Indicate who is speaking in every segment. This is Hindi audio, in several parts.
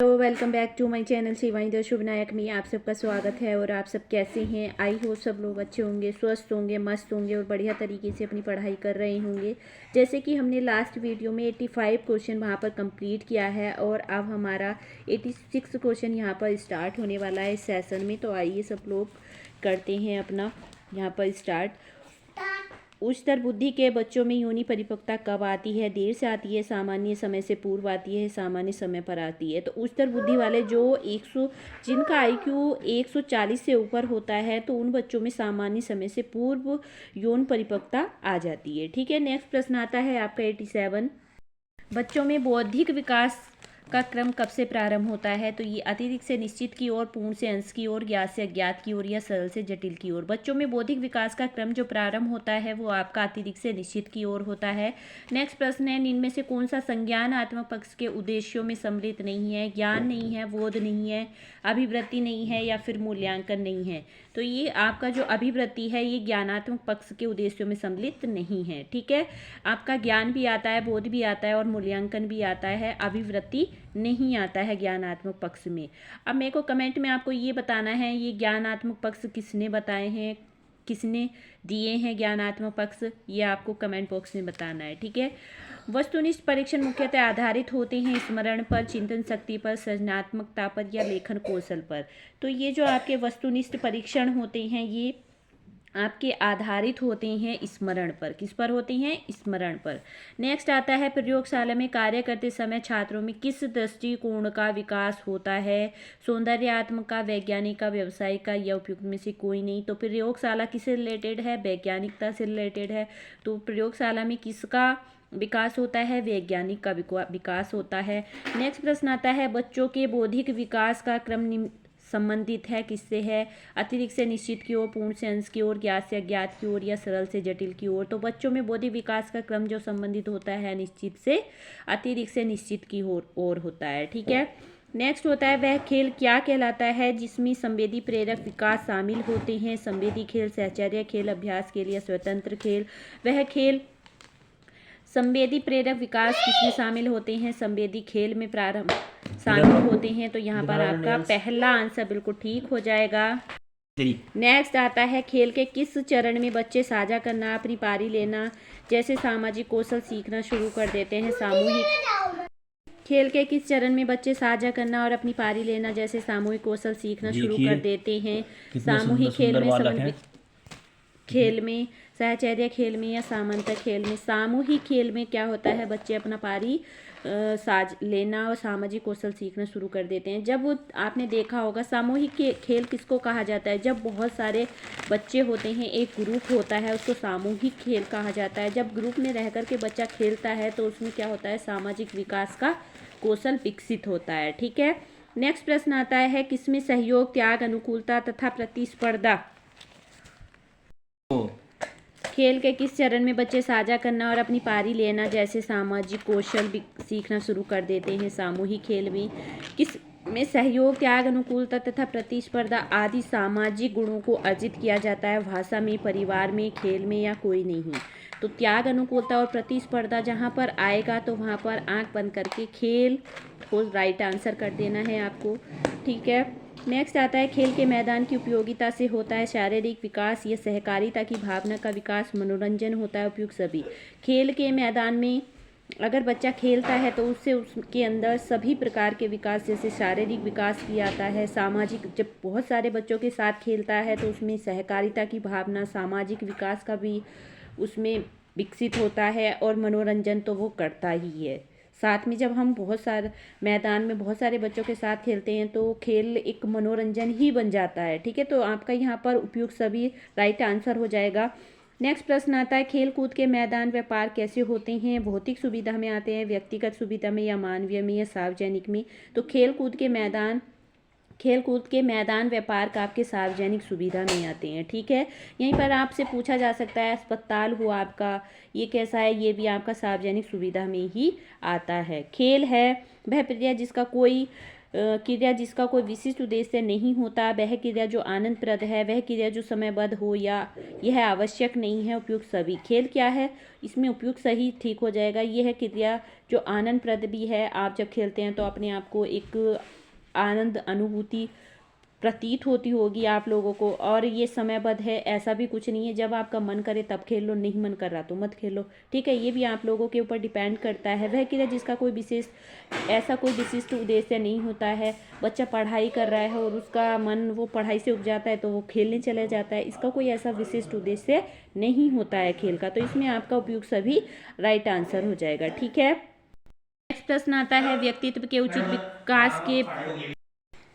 Speaker 1: तो welcome back to my channel Shivani the Shubh Nayak में आप सबका स्वागत है। और आप सब कैसे हैं? आई हो सब लोग अच्छे होंगे, स्वस्थ होंगे, मस्त होंगे और बढ़िया तरीके से अपनी पढ़ाई कर रहे होंगे। जैसे कि हमने लास्ट वीडियो में 85 क्वेश्चन वहाँ पर कंप्लीट किया है और अब हमारा 86 क्वेश्चन यहाँ पर स्टार्ट होने वाला है इस सेशन में। तो आइए सब लोग करते हैं अपना यहाँ पर स्टार्ट। उच्चतर बुद्धि के बच्चों में योनि परिपक्वता कब आती है? देर से आती है, सामान्य समय से पूर्व आती है, सामान्य समय पर आती है। तो उच्चतर बुद्धि वाले जो 100 जिनका आईक्यू 140 से ऊपर होता है तो उन बच्चों में सामान्य समय से पूर्व यौन परिपक्वता आ जाती है। ठीक है, नेक्स्ट प्रश्न आता है आपका 87। बच्चों में बौद्धिक विकास का क्रम कब से प्रारंभ होता है? तो ये अतिरिक्त से निश्चित की ओर, पूर्ण से अंश की ओर, ज्ञात से अज्ञात की ओर या सरल से जटिल की ओर। बच्चों में बौद्धिक विकास का क्रम जो प्रारंभ होता है वो आपका अतिरिक्त से निश्चित की ओर होता है। नेक्स्ट प्रश्न है, इनमें से कौन सा संज्ञानात्मक पक्ष के उद्देश्यों में सम्मिलित नहीं है? ज्ञान नहीं है, बोध नहीं है, अभिवृत्ति नहीं है या फिर मूल्यांकन नहीं है? तो ये आपका जो अभिवृत्ति है ये ज्ञानात्मक पक्ष के उद्देश्यों में सम्मिलित नहीं है। ठीक है, आपका ज्ञान भी आता है, बोध भी आता है और मूल्यांकन भी आता है, अभिवृत्ति नहीं आता है ज्ञानात्मक पक्ष में। अब मेरे को कमेंट में आपको ये बताना है ये ज्ञानात्मक पक्ष किसने बताए हैं, किसने दिए हैं ज्ञानात्मक पक्ष, ये आपको कमेंट बॉक्स में बताना है। ठीक है, वस्तुनिष्ठ परीक्षण मुख्यतः आधारित होते हैं स्मरण पर, चिंतन शक्ति पर, सृजनात्मकता पर या लेखन कौशल पर। तो ये जो आपके वस्तुनिष्ठ परीक्षण होते हैं ये आपके आधारित होते हैं स्मरण पर। किस पर होते हैं? स्मरण पर। नेक्स्ट आता है, प्रयोगशाला में कार्य करते समय छात्रों में किस दृष्टिकोण का विकास होता है? सौंदर्यात्मक का, वैज्ञानिक का, व्यवसायिक का या उपयुक्त में से कोई नहीं। तो प्रयोगशाला किससे रिलेटेड है? वैज्ञानिकता से रिलेटेड है। तो प्रयोगशाला में किसका विकास होता है? वैज्ञानिक का विकास होता है। नेक्स्ट प्रश्न आता है, बच्चों के बौद्धिक विकास का क्रम संबंधित है किससे है? अतिरिक्त से निश्चित की ओर, पूर्ण से अंश की ओर, ज्ञात से अज्ञात की ओर या सरल से जटिल की ओर। तो बच्चों में बौद्धिक विकास का क्रम जो संबंधित होता है निश्चित से अतिरिक्त से निश्चित की ओर होता है। ठीक है, नेक्स्ट होता है, वह खेल क्या कहलाता है जिसमें संवेदी प्रेरक विकास शामिल होते हैं? संवेदी खेल, सहचर्य खेल, अभ्यास खेल या स्वतंत्र खेल। वह खेल संवेदी प्रेरक विकास किसमें शामिल होते हैं? संवेदी खेल में प्रारंभ शामिल होते हैं। तो यहाँ पर आपका पहला आंसर बिल्कुल ठीक हो जाएगा। नेक्स्ट आता है, खेल के किस चरण में बच्चे साझा करना, अपनी पारी लेना जैसे सामाजिक कौशल सीखना शुरू कर देते हैं? सामूहिक खेल के किस चरण में बच्चे साझा करना और अपनी पारी लेना जैसे सामूहिक कौशल सीखना शुरू कर देते हैं? सामूहिक खेल में, समन्वित खेल में, सहचर्य खेल में या सामंतक खेल में? सामूहिक खेल में क्या होता है, बच्चे अपना पारी साज लेना और सामाजिक कौशल सीखना शुरू कर देते हैं। जब आपने देखा होगा सामूहिक खेल किसको कहा जाता है? जब बहुत सारे बच्चे होते हैं, एक ग्रुप होता है, उसको सामूहिक खेल कहा जाता है। जब ग्रुप में रह कर के बच्चा खेलता है तो उसमें क्या होता है? सामाजिक विकास का कौशल विकसित होता है। ठीक है, नेक्स्ट प्रश्न आता है, किसमें सहयोग, त्याग, अनुकूलता तथा प्रतिस्पर्धा खेल के किस चरण में बच्चे साझा करना और अपनी पारी लेना जैसे सामाजिक कौशल सीखना शुरू कर देते हैं? सामूहिक खेल में किस में सहयोग, त्याग, अनुकूलता तथा प्रतिस्पर्धा आदि सामाजिक गुणों को अर्जित किया जाता है? भाषा में, परिवार में, खेल में या कोई नहीं? तो त्याग, अनुकूलता और प्रतिस्पर्धा जहाँ पर आएगा तो वहाँ पर आंख बंद करके खेल को राइट आंसर कर देना है आपको। ठीक है, नेक्स्ट आता है, खेल के मैदान की उपयोगिता से होता है शारीरिक विकास या सहकारिता की भावना का विकास, मनोरंजन होता है, उपयुक्त सभी। खेल के मैदान में अगर बच्चा खेलता है तो उससे उसके अंदर सभी प्रकार के विकास जैसे शारीरिक विकास किया जाता है, सामाजिक, जब बहुत सारे बच्चों के साथ खेलता है तो उसमें सहकारिता की भावना, सामाजिक विकास का भी उसमें विकसित होता है और मनोरंजन तो वो करता ही है। साथ में जब हम बहुत सारे मैदान में बहुत सारे बच्चों के साथ खेलते हैं तो खेल एक मनोरंजन ही बन जाता है। ठीक है, तो आपका यहाँ पर उपयुक्त सभी राइट आंसर हो जाएगा। नेक्स्ट प्रश्न आता है, खेल कूद के मैदान व्यापार कैसे होते हैं? भौतिक सुविधा में आते हैं, व्यक्तिगत सुविधा में या मानवीय में या सार्वजनिक में? तो खेल कूद के मैदान व्यापार का आपके सार्वजनिक सुविधा में आते हैं। ठीक है, यहीं पर आपसे पूछा जा सकता है, अस्पताल हुआ आपका, ये कैसा है? ये भी आपका सार्वजनिक सुविधा में ही आता है। खेल है वह प्रक्रिया जिसका कोई क्रिया जिसका कोई विशिष्ट उद्देश्य नहीं होता, वह क्रिया जो आनंदप्रद है, वह क्रिया जो समयबद्ध हो या यह आवश्यक नहीं है। उपयुक्त सभी। खेल क्या है, इसमें उपयुक्त सही ठीक हो जाएगा। यह है क्रिया जो आनंदप्रद भी है। आप जब खेलते हैं तो अपने आप को एक आनंद अनुभूति प्रतीत होती होगी आप लोगों को। और ये समयबद्ध है, ऐसा भी कुछ नहीं है, जब आपका मन करे तब खेल लो, नहीं मन कर रहा तो मत खेलो। ठीक है, ये भी आप लोगों के ऊपर डिपेंड करता है। वह क्रिया जिसका कोई ऐसा कोई विशिष्ट उद्देश्य नहीं होता है। बच्चा पढ़ाई कर रहा है और उसका मन वो पढ़ाई से उब जाता है तो वो खेलने चले जाता है, इसका कोई ऐसा विशिष्ट उद्देश्य नहीं होता है खेल का। तो इसमें आपका उपयुक्त सभी राइट आंसर हो जाएगा। ठीक है, नेक्स्ट प्रश्न आता है व्यक्तित्व के उचित विकास के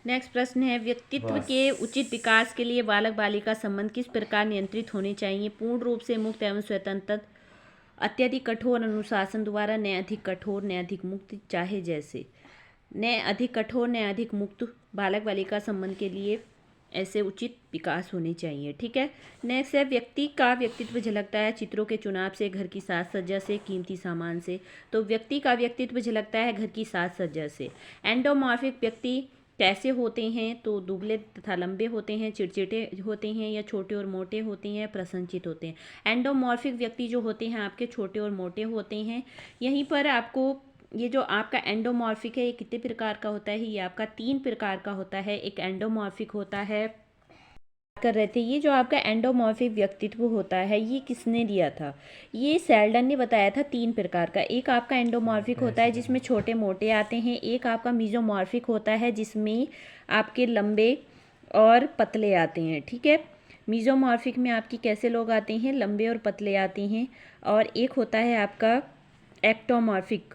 Speaker 1: नेक्स्ट प्रश्न है व्यक्तित्व के उचित विकास के लिए बालक बालिका संबंध किस प्रकार नियंत्रित होने चाहिए। पूर्ण रूप से मुक्त एवं स्वतंत्र, अत्यधिक कठोर अनुशासन द्वारा, न अधिक कठोर न अधिक मुक्त, चाहे जैसे। न अधिक कठोर न अधिक मुक्त बालक बालिका संबंध के लिए ऐसे उचित विकास होने चाहिए। ठीक है, नेक्स्ट है व्यक्ति का व्यक्तित्व झलकता है चित्रों के चुनाव से, घर की साज सज्जा से, कीमती सामान से। तो व्यक्ति का व्यक्तित्व झलकता है घर की साज सज्जा से। एंडोमॉर्फिक व्यक्ति कैसे होते हैं, तो दुबले तथा लंबे होते हैं, चिड़चिड़े होते हैं या छोटे और मोटे होते हैं, प्रसन्नचित होते हैं। एंडोमॉर्फिक व्यक्ति जो होते हैं आपके छोटे और मोटे होते हैं। यहीं पर आपको ये जो आपका एंडोमॉर्फिक है ये कितने प्रकार का होता है, ये आपका 3 प्रकार का होता है। एक एंडोमॉर्फिक होता है कर रहे थे, ये जो आपका एंडोमॉर्फिक व्यक्तित्व होता है ये किसने दिया था, ये सेल्डन ने बताया था 3 प्रकार का। एक आपका एंडोमॉर्फिक होता है जिसमें छोटे मोटे आते हैं। एक आपका मीजोमॉर्फिक होता है जिसमें आपके लंबे और पतले आते हैं। ठीक है, मीजोमॉर्फिक में आपकी कैसे लोग आते हैं, लंबे और पतले आते हैं। और एक होता है आपका एक्टोमॉर्फिक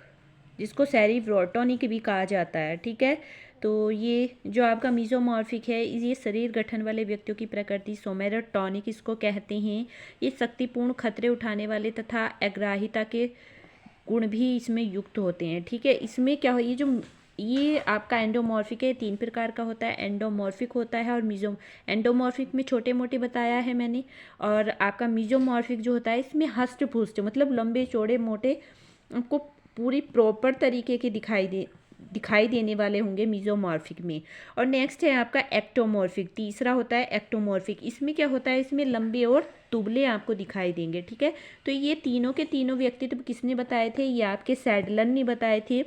Speaker 1: जिसको सेरिब्रोटोनिक भी कहा जाता है। ठीक है, तो ये जो आपका मीजोमॉर्फिक है ये शरीर गठन वाले व्यक्तियों की प्रकृति सोमेरोटॉनिक इसको कहते हैं। ये शक्तिपूर्ण, खतरे उठाने वाले तथा अग्राहिता के गुण भी इसमें युक्त होते हैं। ठीक है, इसमें क्या हो, ये आपका एंडोमॉर्फिक है 3 प्रकार का होता है। एंडोमॉर्फिक होता है और एंडोमॉर्फिक में छोटे मोटे बताया है मैंने। और आपका मीजोमॉर्फिक जो होता है इसमें हष्ट पुष्ट मतलब लंबे चौड़े मोटे आपको पूरी प्रॉपर तरीके के दिखाई देने वाले होंगे मीजोमॉर्फिक में। और नेक्स्ट है आपका एक्टोमॉर्फिक, तीसरा होता है एक्टोमॉर्फिक। इसमें क्या होता है, इसमें लंबे और दुबले आपको दिखाई देंगे। ठीक है, तो ये तीनों के तीनों व्यक्तित्व किसने बताए थे, ये आपके सैडलन ने बताए थे।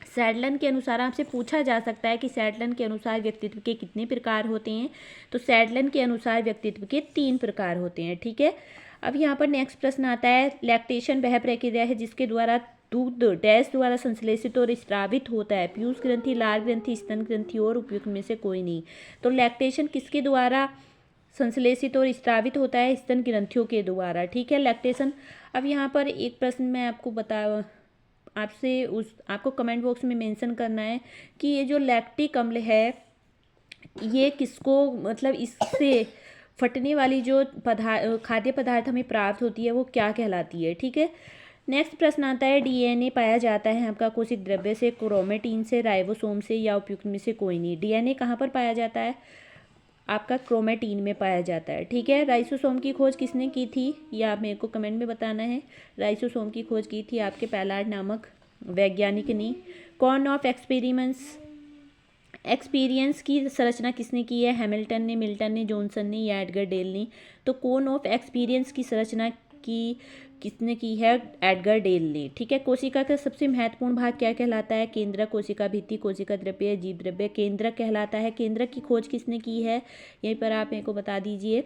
Speaker 1: सैडलन के अनुसार आपसे पूछा जा सकता है कि सैडलन के अनुसार व्यक्तित्व के कितने प्रकार होते हैं, तो सैडलन के अनुसार व्यक्तित्व के 3 प्रकार होते हैं। ठीक है, अब यहाँ पर नेक्स्ट प्रश्न आता है लैक्टेशन वह प्रक्रिया है जिसके द्वारा दूध डैश द्वारा संश्लेषित और स्रावित होता है। पीयूष ग्रंथि, लार ग्रंथि, स्तन ग्रंथि और उपयुक्त में से कोई नहीं। तो लैक्टेशन किसके द्वारा संश्लेषित और स्रावित होता है, स्तन ग्रंथियों के द्वारा। ठीक है, लैक्टेशन। अब यहाँ पर एक प्रश्न मैं आपको आपको कमेंट बॉक्स में मेंशन करना है कि ये जो लैक्टिक अम्ल है ये किसको मतलब इससे फटने वाली जो खाद्य पदार्थ हमें प्राप्त होती है वो क्या कहलाती है। ठीक है, नेक्स्ट प्रश्न आता है डीएनए पाया जाता है आपका कोशिक द्रव्य से, क्रोमेटिन से, राइबोसोम से या उपयुक्त में से कोई नहीं। डीएनए कहाँ पर पाया जाता है, आपका क्रोमेटिन में पाया जाता है। ठीक है, राइसोसोम की खोज किसने की थी, ये आप मेरे को कमेंट में बताना है। राइसोसोम की खोज की थी आपके पैलार्ड नामक वैज्ञानिक ने। कौन ऑफ एक्सपीरियंस की संरचना किसने की है, हैमिल्टन ने, मिल्टन ने, जॉनसन ने या एडगर डेल ने। तो कौन ऑफ एक्सपीरियंस की संरचना किसने की है, एडगर डेल ने। ठीक है, कोशिका का सबसे महत्वपूर्ण भाग क्या कहलाता है, केंद्रक, कोशिका भित्ति, कोशिका द्रव्य, जीव द्रव्य। केंद्रक कहलाता है। केंद्रक की खोज किसने की है, यहीं पर आप मेरे को बता दीजिए।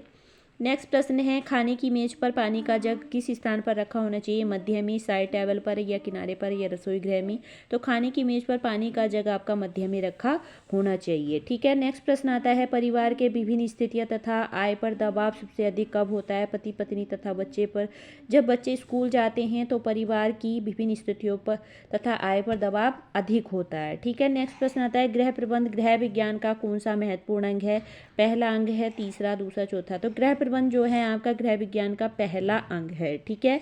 Speaker 1: नेक्स्ट प्रश्न है खाने की मेज पर पानी का जग किस स्थान पर रखा होना चाहिए, मध्य में, साइड टेबल पर या किनारे पर या रसोई गृह में। तो खाने की मेज पर पानी का जग आपका मध्य में रखा होना चाहिए। ठीक है, नेक्स्ट प्रश्न आता है परिवार के विभिन्न स्थितियां तथा आय पर दबाव सबसे अधिक कब होता है, पति पत्नी तथा बच्चे पर। जब बच्चे स्कूल जाते हैं तो परिवार की विभिन्न स्थितियों पर तथा आय पर दबाव अधिक होता है। ठीक है, नेक्स्ट प्रश्न आता है गृह प्रबंध गृह विज्ञान का कौन सा महत्वपूर्ण अंग है, पहला अंग है, तीसरा, दूसरा, चौथा। तो गृह प्रबंध जो है आपका गृह विज्ञान का पहला अंग है। ठीक है,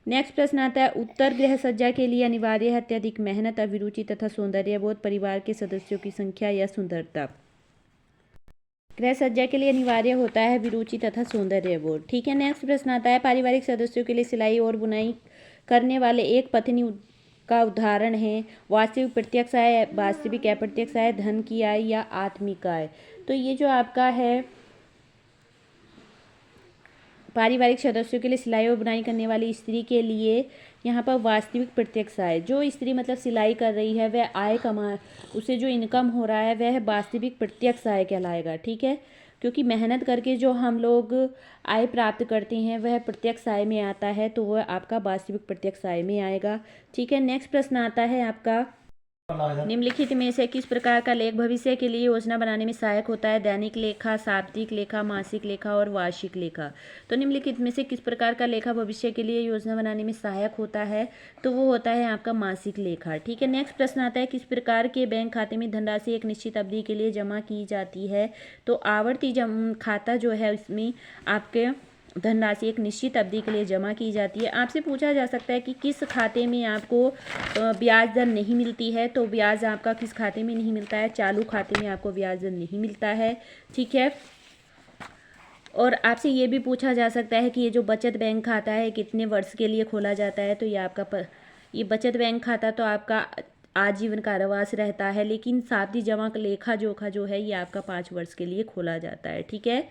Speaker 1: नेक्स्ट प्रश्न आता है उत्तर गृह सज्जा के लिए अनिवार्य है अत्यधिक मेहनत, अभिरुचि तथा सौंदर्य बोध, परिवार के सदस्यों की संख्या या सुंदरता। गृह सज्जा के लिए अनिवार्य होता है अभिरुचि तथा सौंदर्य बोध। ठीक है, नेक्स्ट प्रश्न आता है पारिवारिक सदस्यों के लिए सिलाई और बुनाई करने वाले एक पत्नी का उदाहरण है वास्तविक प्रत्यक्ष आय, वास्तविक अप्रत्यक्ष आय, धन की आय या आत्मिक आय। तो ये जो आपका है पारिवारिक सदस्यों के लिए सिलाई और बुनाई करने वाली स्त्री के लिए यहाँ पर वास्तविक प्रत्यक्ष आय, जो स्त्री मतलब सिलाई कर रही है वह आय कमा, उसे जो इनकम हो रहा है वह वास्तविक प्रत्यक्ष आय कहलाएगा। ठीक है, क्योंकि मेहनत करके जो हम लोग आय प्राप्त करते हैं वह प्रत्यक्ष आय में आता है, तो वह आपका वास्तविक प्रत्यक्ष आय में आएगा। ठीक है, नेक्स्ट प्रश्न आता है आपका, निम्नलिखित में से किस प्रकार का लेख भविष्य के लिए योजना बनाने में सहायक होता है? दैनिक लेखा, साप्ताहिक लेखा, मासिक लेखा और वार्षिक लेखा। तो निम्नलिखित में से किस प्रकार का लेखा भविष्य के लिए योजना बनाने में सहायक होता है? तो वो होता है आपका मासिक लेखा। ठीक है, नेक्स्ट प्रश्न आता है, किस प्रकार के बैंक खाते में धनराशि एक निश्चित अवधि के लिए जमा की जाती है? तो आवर्ती खाता जो है इसमें आपके धनराशि एक निश्चित अवधि के लिए जमा की जाती है। आपसे पूछा जा सकता है कि किस खाते में आपको ब्याज दर नहीं मिलती है? तो ब्याज आपका किस खाते में नहीं मिलता है? चालू खाते में आपको ब्याज दर नहीं मिलता है। ठीक है, और आपसे ये भी पूछा जा सकता है कि ये जो बचत बैंक खाता है कितने वर्ष के लिए खोला जाता है? तो ये आपका ये बचत बैंक खाता तो आपका आजीवन कारावास रहता है, लेकिन सावधि जमा लेखा जोखा जो है ये आपका 5 वर्ष के लिए खोला जाता है। ठीक है,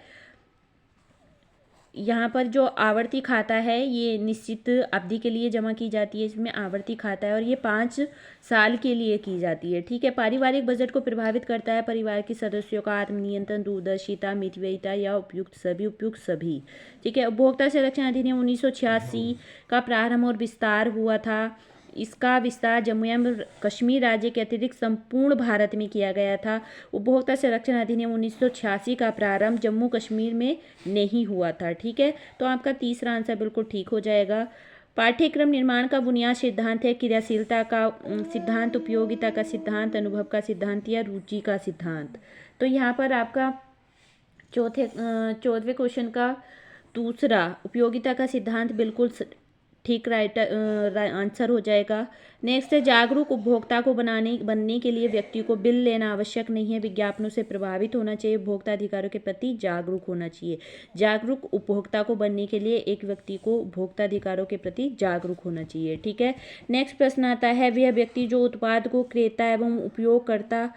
Speaker 1: यहाँ पर जो आवर्ती खाता है ये निश्चित अवधि के लिए जमा की जाती है, इसमें आवर्ती खाता है और ये 5 साल के लिए की जाती है। ठीक है, पारिवारिक बजट को प्रभावित करता है परिवार के सदस्यों का आत्मनियंत्रण, दूरदर्शिता, मितव्ययिता या उपयुक्त सभी। ठीक है, उपभोक्ता संरक्षण अधिनियम 1986 का प्रारंभ और विस्तार हुआ था। इसका विस्तार जम्मू एवं कश्मीर राज्य के अतिरिक्त संपूर्ण भारत में किया गया था। उपभोक्ता संरक्षण अधिनियम 1986 का प्रारंभ जम्मू कश्मीर में नहीं हुआ था। ठीक है, तो आपका तीसरा आंसर बिल्कुल ठीक हो जाएगा। पाठ्यक्रम निर्माण का बुनियाद सिद्धांत है क्रियाशीलता का सिद्धांत, उपयोगिता का सिद्धांत, अनुभव का सिद्धांत या रुचि का सिद्धांत। तो यहाँ पर आपका चौदहवें क्वेश्चन का दूसरा उपयोगिता का सिद्धांत बिल्कुल ठीक राइट आंसर हो जाएगा। नेक्स्ट है, जागरूक उपभोक्ता को बनने के लिए व्यक्ति को बिल लेना आवश्यक नहीं है, विज्ञापनों से प्रभावित होना चाहिए, उपभोक्ता अधिकारों के प्रति जागरूक होना चाहिए। जागरूक उपभोक्ता को बनने के लिए एक व्यक्ति को उपभोक्ता अधिकारों के प्रति जागरूक होना चाहिए। ठीक है, नेक्स्ट प्रश्न आता है, वह व्यक्ति जो उत्पाद को क्रेता एवं उपयोग करता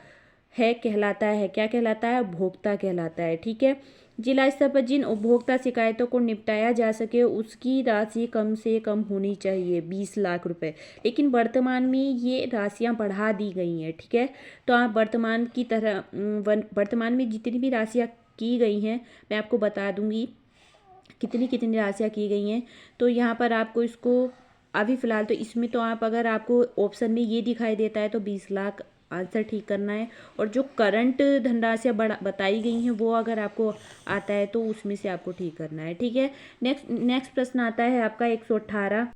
Speaker 1: है कहलाता है, क्या कहलाता है? उपभोक्ता कहलाता है। ठीक है, जिला स्तर पर जिन उपभोक्ता शिकायतों को निपटाया जा सके उसकी राशि कम से कम होनी चाहिए 20 लाख रुपए, लेकिन वर्तमान में ये राशियां बढ़ा दी गई हैं। ठीक है, तो आप वर्तमान में जितनी भी राशियां की गई हैं मैं आपको बता दूंगी कितनी राशियां की गई हैं। तो यहाँ पर आपको इसको अभी फ़िलहाल तो इसमें तो आप अगर आपको ऑप्शन में ये दिखाई देता है तो 20 लाख आंसर ठीक करना है, और जो करंट धनराशियाँ बताई गई हैं वो अगर आपको आता है तो उसमें से आपको ठीक करना है। ठीक है, नेक्स्ट प्रश्न आता है आपका 118,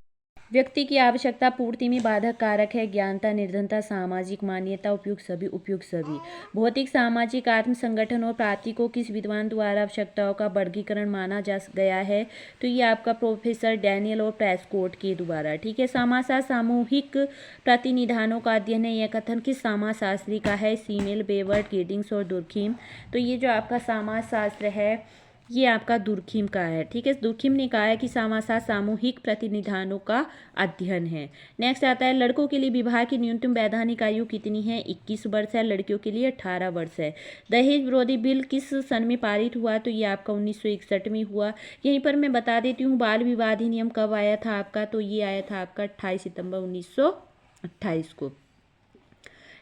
Speaker 1: व्यक्ति की आवश्यकता पूर्ति में बाधक कारक है? ज्ञानता, निर्धनता, सामाजिक मान्यता, उपयुक्त सभी। भौतिक, सामाजिक, आत्म संगठन और प्राप्ति को किस विद्वान द्वारा आवश्यकताओं का वर्गीकरण माना जा गया है? तो ये आपका प्रोफेसर डैनियल और प्रेस्कोट के द्वारा। ठीक है, समाजशास्त्र सामूहिक प्रतिनिधानों का अध्ययन है, यह कथन किस समाजशास्त्री का है? सीमेल, बेवर्ट, गिडिंग्स और दुर्खिम। तो ये जो आपका समाजशास्त्र है ये आपका दुर्खिम का है। ठीक है, दुर्खिम ने कहा है कि समाजशास्त्र सामूहिक प्रतिनिधानों का अध्ययन है। नेक्स्ट आता है, लड़कों के लिए विवाह की न्यूनतम वैधानिक आयु कितनी है? 21 वर्ष है, लड़कियों के लिए 18 वर्ष है। दहेज विरोधी बिल किस सन में पारित हुआ? तो ये आपका 1961 में हुआ। यहीं पर मैं बता देती हूँ बाल विवाह अधिनियम कब आया था आपका? तो ये आया था आपका 28 सितंबर 1928 को।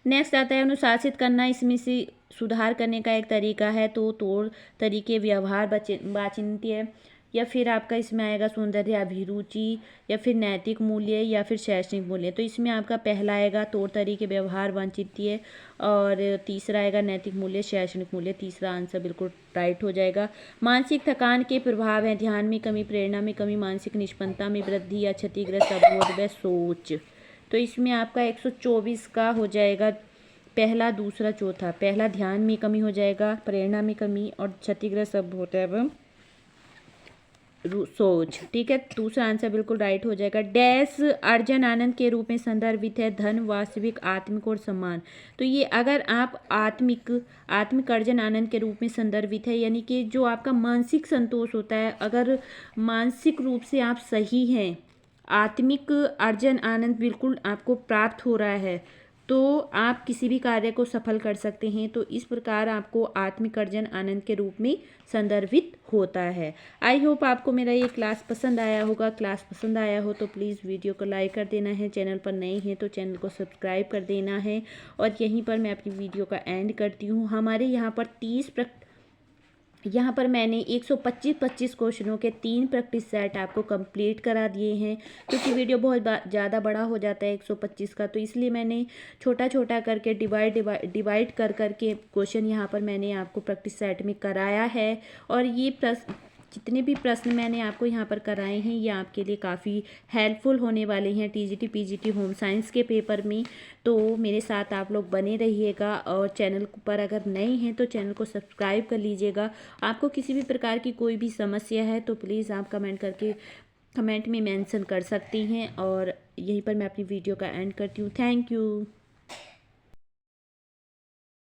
Speaker 1: नेक्स्ट आता है, अनुशासित करना इसमें से सुधार करने का एक तरीका है, तो तौर तरीके, व्यवहार, वाचिन्त्य, या फिर आपका इसमें आएगा सौंदर्य, अभिरुचि, या फिर नैतिक मूल्य, या फिर शैक्षणिक मूल्य। तो इसमें आपका पहला आएगा तौर तरीके, व्यवहार, वांछित्य, और तीसरा आएगा नैतिक मूल्य, शैक्षणिक मूल्य। तीसरा आंसर बिल्कुल राइट हो जाएगा। मानसिक थकान के प्रभाव हैं ध्यान में कमी, प्रेरणा में कमी, मानसिक निष्पन्नता में वृद्धि या क्षतिग्रस्त अवबोध व सोच। तो इसमें आपका 124 का हो जाएगा पहला, दूसरा, चौथा। पहला ध्यान में कमी हो जाएगा, प्रेरणा में कमी और क्षतिग्रस्त अवबोध एवं सोच। ठीक है, दूसरा आंसर बिल्कुल राइट हो जाएगा। डैश अर्जन आनंद के रूप में संदर्भित है? धन, वास्तविक, आत्मिक और सम्मान। तो ये अगर आप आत्मिक अर्जन आनंद के रूप में संदर्भित है, यानी कि जो आपका मानसिक संतोष होता है, अगर मानसिक रूप से आप सही हैं, आत्मिक अर्जन आनंद बिल्कुल आपको प्राप्त हो रहा है, तो आप किसी भी कार्य को सफल कर सकते हैं। तो इस प्रकार आपको आत्मिक अर्जन आनंद के रूप में संदर्भित होता है। आई होप आपको मेरा ये क्लास पसंद आया होगा। क्लास पसंद आया हो तो प्लीज़ वीडियो को लाइक कर देना है, चैनल पर नए हैं तो चैनल को सब्सक्राइब कर देना है। और यहीं पर मैं अपनी वीडियो का एंड करती हूँ। हमारे यहाँ पर मैंने 125 क्वेश्चनों के 3 प्रैक्टिस सेट आपको कंप्लीट करा दिए हैं, क्योंकि वीडियो बहुत ज़्यादा बड़ा हो जाता है 125 का, तो इसलिए मैंने छोटा छोटा करके डिवाइड कर करके क्वेश्चन यहाँ पर मैंने आपको प्रैक्टिस सेट में कराया है। और ये जितने भी प्रश्न मैंने आपको यहाँ पर कराए हैं ये आपके लिए काफ़ी हेल्पफुल होने वाले हैं टीजीटी पीजीटी होम साइंस के पेपर में। तो मेरे साथ आप लोग बने रहिएगा, और चैनल पर अगर नए हैं तो चैनल को सब्सक्राइब कर लीजिएगा। आपको किसी भी प्रकार की कोई भी समस्या है तो प्लीज़ आप कमेंट में मेंशन कर सकती हैं। और यहीं पर मैं अपनी वीडियो का एंड करती हूँ। Thank you.